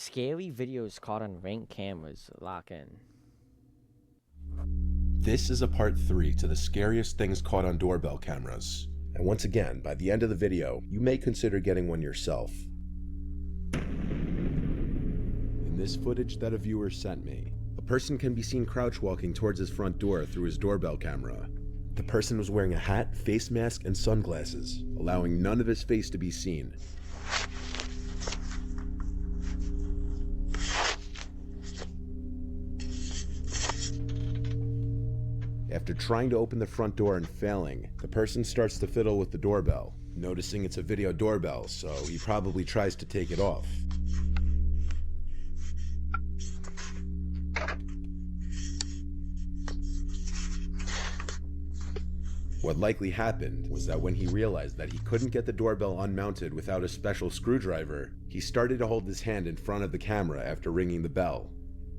Scary videos caught on Ring cameras. Lock in. This is a part 3 to the scariest things caught on doorbell cameras. And once again, by the end of the video, you may consider getting one yourself. In this footage that a viewer sent me, a person can be seen crouch walking towards his front door through his doorbell camera. The person was wearing a hat, face mask, and sunglasses, allowing none of his face to be seen. After trying to open the front door and failing, the person starts to fiddle with the doorbell, noticing it's a video doorbell, so he probably tries to take it off. What likely happened was that when he realized that he couldn't get the doorbell unmounted without a special screwdriver, he started to hold his hand in front of the camera after ringing the bell.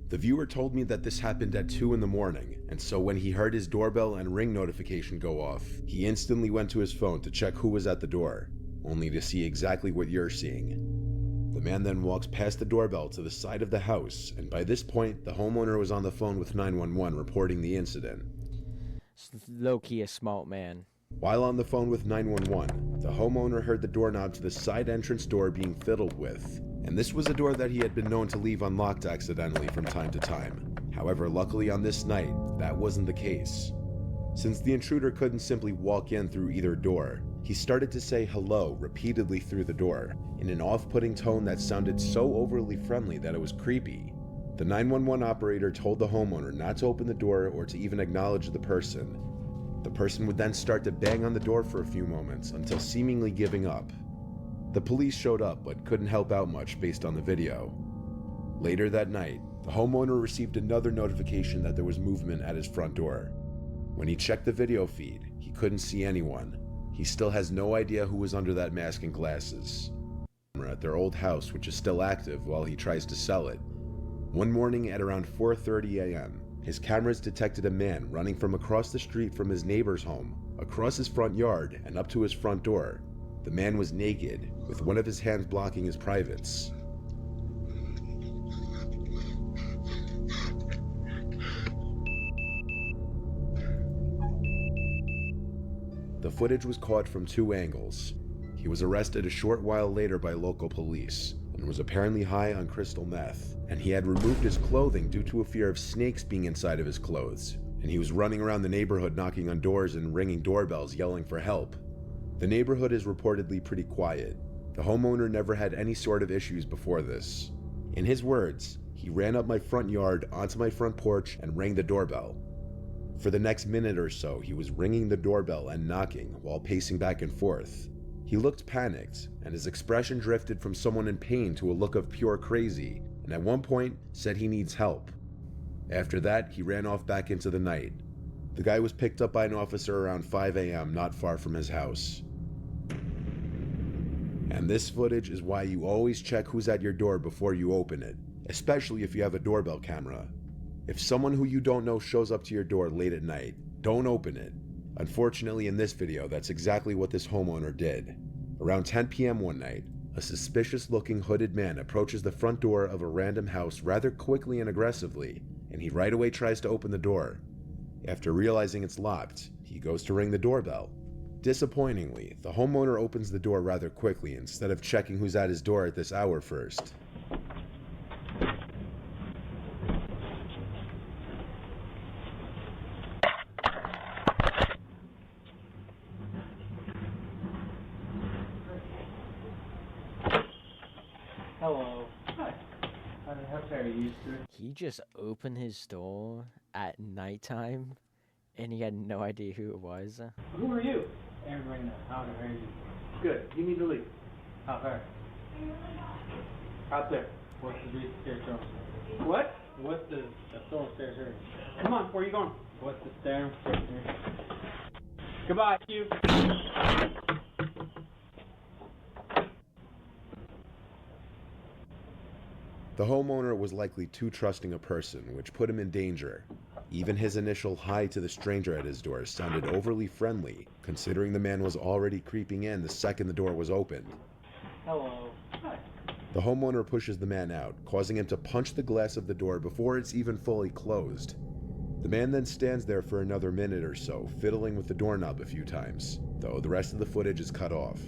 The viewer told me that this happened at 2 in the morning, and so when he heard his doorbell and ring notification go off, he instantly went to his phone to check who was at the door, only to see exactly what you're seeing. The man then walks past the doorbell to the side of the house, and by this point, the homeowner was on the phone with 911 reporting the incident. Low-key a smart man. While on the phone with 911, the homeowner heard the doorknob to the side entrance door being fiddled with, and this was a door that he had been known to leave unlocked accidentally from time to time. However, luckily on this night, that wasn't the case. Since the intruder couldn't simply walk in through either door, he started to say hello repeatedly through the door, in an off-putting tone that sounded so overly friendly that it was creepy. The 911 operator told the homeowner not to open the door or to even acknowledge the person. The person would then start to bang on the door for a few moments until seemingly giving up. The police showed up but couldn't help out much based on the video. Later that night, the homeowner received another notification that there was movement at his front door. When he checked the video feed, he couldn't see anyone. He still has no idea who was under that mask and glasses. At their old house, which is still active while he tries to sell it. One morning at around 4:30 a.m., his cameras detected a man running from across the street from his neighbor's home, across his front yard, and up to his front door. The man was naked, with one of his hands blocking his privates. The footage was caught from 2 angles. He was arrested a short while later by local police, and was apparently high on crystal meth, and he had removed his clothing due to a fear of snakes being inside of his clothes, and he was running around the neighborhood knocking on doors and ringing doorbells yelling for help. The neighborhood is reportedly pretty quiet. The homeowner never had any sort of issues before this. In his words, he ran up my front yard onto my front porch and rang the doorbell. For the next minute or so, he was ringing the doorbell and knocking while pacing back and forth. He looked panicked, and his expression drifted from someone in pain to a look of pure crazy, and at one point said he needs help. After that, he ran off back into the night. The guy was picked up by an officer around 5 a.m. not far from his house. And this footage is why you always check who's at your door before you open it, especially if you have a doorbell camera. If someone who you don't know shows up to your door late at night, don't open it. Unfortunately, in this video, that's exactly what this homeowner did. Around 10 p.m. one night, a suspicious-looking hooded man approaches the front door of a random house rather quickly and aggressively, and he right away tries to open the door. After realizing it's locked, he goes to ring the doorbell. Disappointingly, the homeowner opens the door rather quickly instead of checking who's at his door at this hour first. Hello. Hi. How far are you, sir? He just opened his door at nighttime, and he had no idea who it was. Who are you? Everybody knows. How are you? Good. You need to leave. How far? Out there. What's the stairs going? What? What's the stone stairs here? Come on, where are you going? What's the stairs here? Goodbye, you. The homeowner was likely too trusting a person, which put him in danger. Even his initial hi to the stranger at his door sounded overly friendly, considering the man was already creeping in the second the door was opened. Hello. Hi. The homeowner pushes the man out, causing him to punch the glass of the door before it's even fully closed. The man then stands there for another minute or so, fiddling with the doorknob a few times, though the rest of the footage is cut off.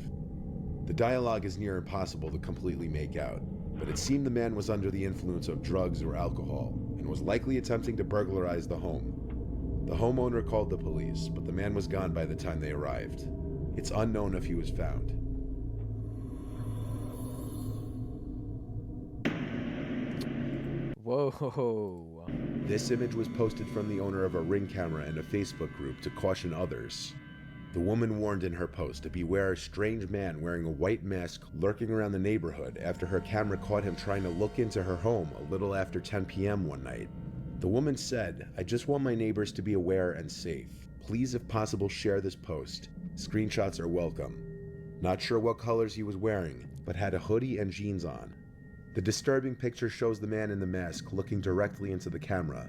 The dialogue is near impossible to completely make out, but it seemed the man was under the influence of drugs or alcohol, and was likely attempting to burglarize the home. The homeowner called the police, but the man was gone by the time they arrived. It's unknown if he was found. Whoa. This image was posted from the owner of a Ring camera and a Facebook group to caution others. The woman warned in her post to beware a strange man wearing a white mask lurking around the neighborhood after her camera caught him trying to look into her home a little after 10 p.m. one night. The woman said, "I just want my neighbors to be aware and safe. Please, if possible, share this post. Screenshots are welcome." Not sure what colors he was wearing, but had a hoodie and jeans on. The disturbing picture shows the man in the mask looking directly into the camera.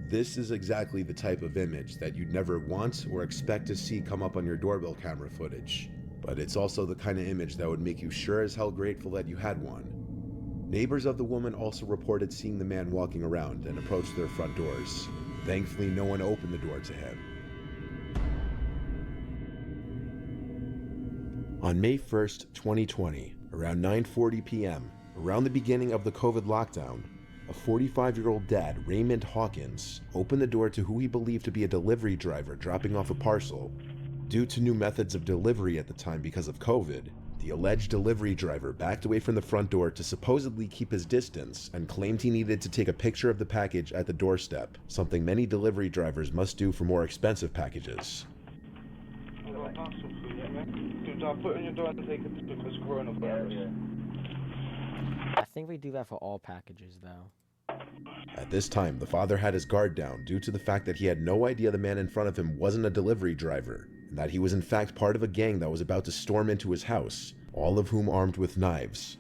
This is exactly the type of image that you'd never want or expect to see come up on your doorbell camera footage. But it's also the kind of image that would make you sure as hell grateful that you had one. Neighbors of the woman also reported seeing the man walking around and approached their front doors. Thankfully, no one opened the door to him. On May 1st, 2020, around 9:40 p.m., around the beginning of the COVID lockdown, a 45-year-old dad, Raymond Hawkins, opened the door to who he believed to be a delivery driver dropping off a parcel. Due to new methods of delivery at the time because of COVID, the alleged delivery driver backed away from the front door to supposedly keep his distance and claimed he needed to take a picture of the package at the doorstep, something many delivery drivers must do for more expensive packages. I'll put on your door and take it because coronavirus. I think we do that for all packages, though. At this time, the father had his guard down due to the fact that he had no idea the man in front of him wasn't a delivery driver, and that he was in fact part of a gang that was about to storm into his house, all of whom armed with knives.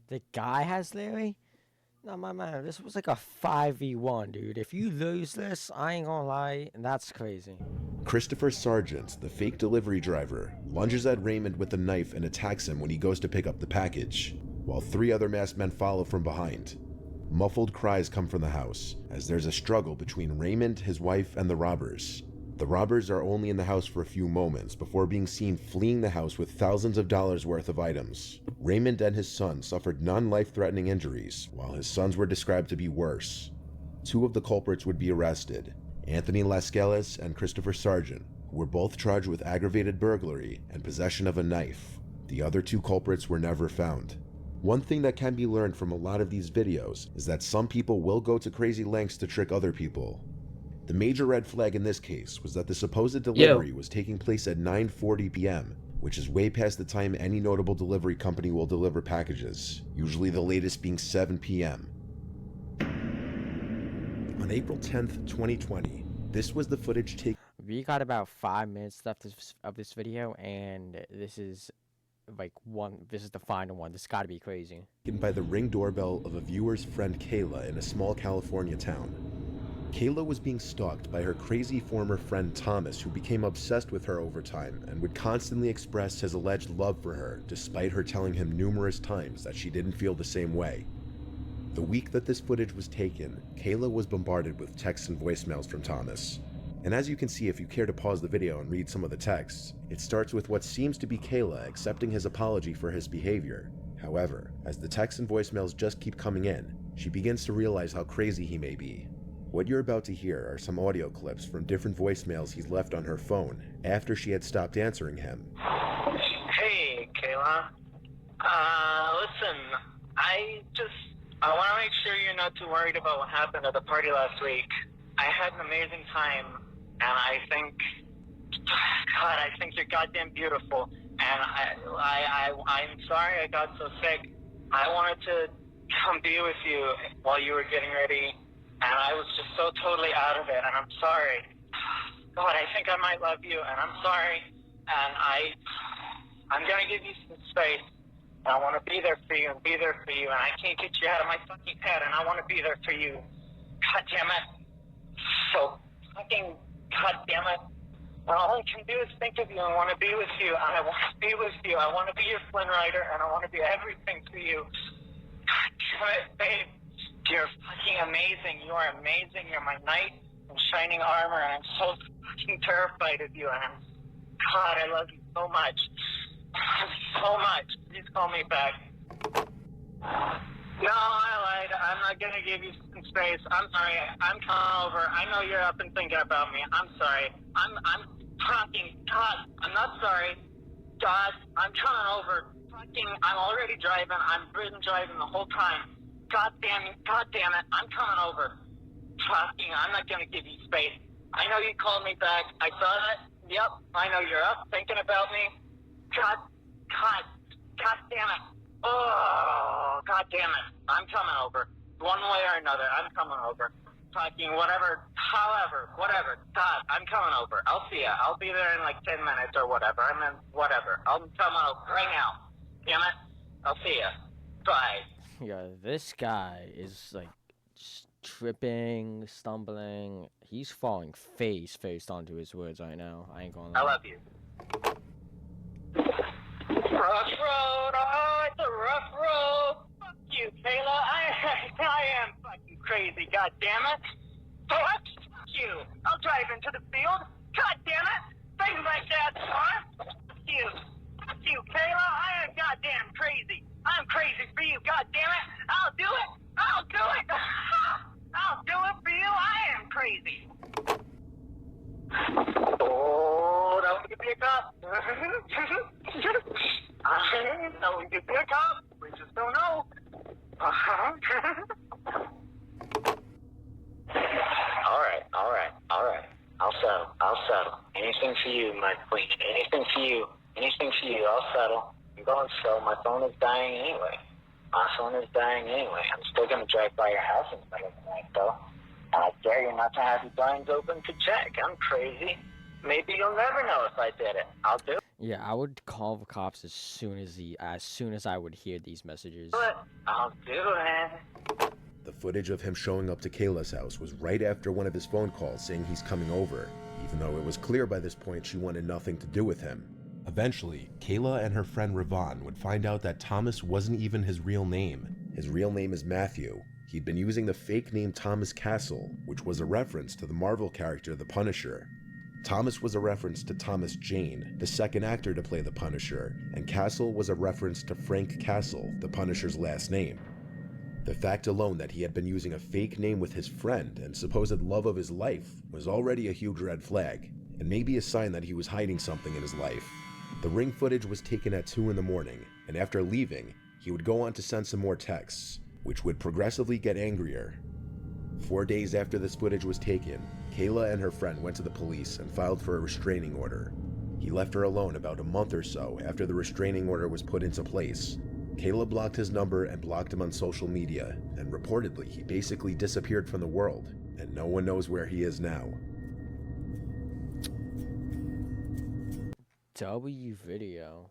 The guy has Larry? No, my man, this was like a 5v1, dude. If you lose this, I ain't gonna lie, that's crazy. Christopher Sargent, the fake delivery driver, lunges at Raymond with a knife and attacks him when he goes to pick up the package, while 3 other masked men follow from behind. Muffled cries come from the house, as there's a struggle between Raymond, his wife, and the robbers. The robbers are only in the house for a few moments before being seen fleeing the house with thousands of dollars worth of items. Raymond and his son suffered non-life-threatening injuries, while his sons were described to be worse. 2 of the culprits would be arrested, Anthony Lascelles and Christopher Sargent, who were both charged with aggravated burglary and possession of a knife. The other 2 culprits were never found. One thing that can be learned from a lot of these videos is that some people will go to crazy lengths to trick other people. The major red flag in this case was that the supposed delivery was taking place at 9:40 p.m., which is way past the time any notable delivery company will deliver packages, usually the latest being 7 p.m. On April 10th, 2020, this was the footage taken. We got about 5 minutes left of this video, and this is this is the final one. This has got to be crazy. By the Ring doorbell of a viewer's friend Kayla in a small California town. Kayla was being stalked by her crazy former friend Thomas, who became obsessed with her over time and would constantly express his alleged love for her, despite her telling him numerous times that she didn't feel the same way. The week that this footage was taken, Kayla was bombarded with texts and voicemails from Thomas. And as you can see if you care to pause the video and read some of the texts, it starts with what seems to be Kayla accepting his apology for his behavior. However, as the texts and voicemails just keep coming in, she begins to realize how crazy he may be. What you're about to hear are some audio clips from different voicemails he's left on her phone after she had stopped answering him. Listen, I want to make sure you're not too worried about what happened at the party last week. I had an amazing time, and I think you're goddamn beautiful. And I'm sorry I got so sick. I wanted to come be with you while you were getting ready, and I was just so totally out of it, and I'm sorry. God, I think I might love you, and I'm sorry, and I'm gonna give you some space, and I want to be there for you, and I can't get you out of my fucking head, and I want to be there for you. God damn it. So fucking goddamn it. And all I can do is think of you and want to be with you, and I want to be with you. I want to be your Flynn Rider, and I want to be everything to you. God damn it, babe. You're fucking amazing. You are amazing. You're my knight in shining armor, and I'm so fucking terrified of you. And God, I love you so much. So much. Please call me back. No, I lied. I'm not gonna give you some space. I'm sorry. I'm coming over. I know you're up and thinking about me. I'm sorry. I'm fucking God. I'm not sorry. God, I'm coming over. Fucking, I'm already driving. I've been driving the whole time. God damn it. I'm coming over. Fucking, I'm not gonna give you space. I know you called me back. I saw that. Yep. I know you're up thinking about me. God damn it. Oh, God damn it. I'm coming over. One way or another, I'm coming over. Fucking whatever, however, whatever. God, I'm coming over. I'll see ya. I'll be there in like 10 minutes or whatever. Whatever. I'm coming over right now. Damn it. I'll see ya. Bye. Yeah, this guy is like just tripping, stumbling. He's falling face first onto his words right now. I ain't gonna lie. I love you. Rough road, oh, it's a rough road. Fuck you, Kayla. I am fucking crazy, god damn it. Fuck you. I'll drive into the field. God damn it. Things like that, son. Fuck you. Fuck you, Kayla. I am goddamn crazy. I'm crazy for you, god damn it. I'll do it. I'll do it. I'll do it for you. I am crazy. Oh, that one could be a cop. That one could be a cop. We just don't know. All right. I'll settle. Anything for you, my queen. Anything for you. I'll settle. I'm going slow. My phone is dying anyway. I'm still going to drive by your house in the middle of the night, though. I dare you not to have your blinds open to check. I'm crazy. Maybe you'll never know if I did it. I'll do it. Yeah, I would call the cops as soon as I would hear these messages. I'll do it. The footage of him showing up to Kayla's house was right after one of his phone calls saying he's coming over, even though it was clear by this point she wanted nothing to do with him. Eventually, Kayla and her friend Ravon would find out that Thomas wasn't even his real name. His real name is Matthew. He'd been using the fake name Thomas Castle, which was a reference to the Marvel character The Punisher. Thomas was a reference to Thomas Jane, the second actor to play the Punisher, and Castle was a reference to Frank Castle, the Punisher's last name. The fact alone that he had been using a fake name with his friend and supposed love of his life was already a huge red flag, and maybe a sign that he was hiding something in his life. The ring footage was taken at 2 in the morning, and after leaving, he would go on to send some more texts, which would progressively get angrier. 4 days after this footage was taken, Kayla and her friend went to the police and filed for a restraining order. He left her alone about a month or so after the restraining order was put into place. Kayla blocked his number and blocked him on social media, and reportedly he basically disappeared from the world, and no one knows where he is now. W video.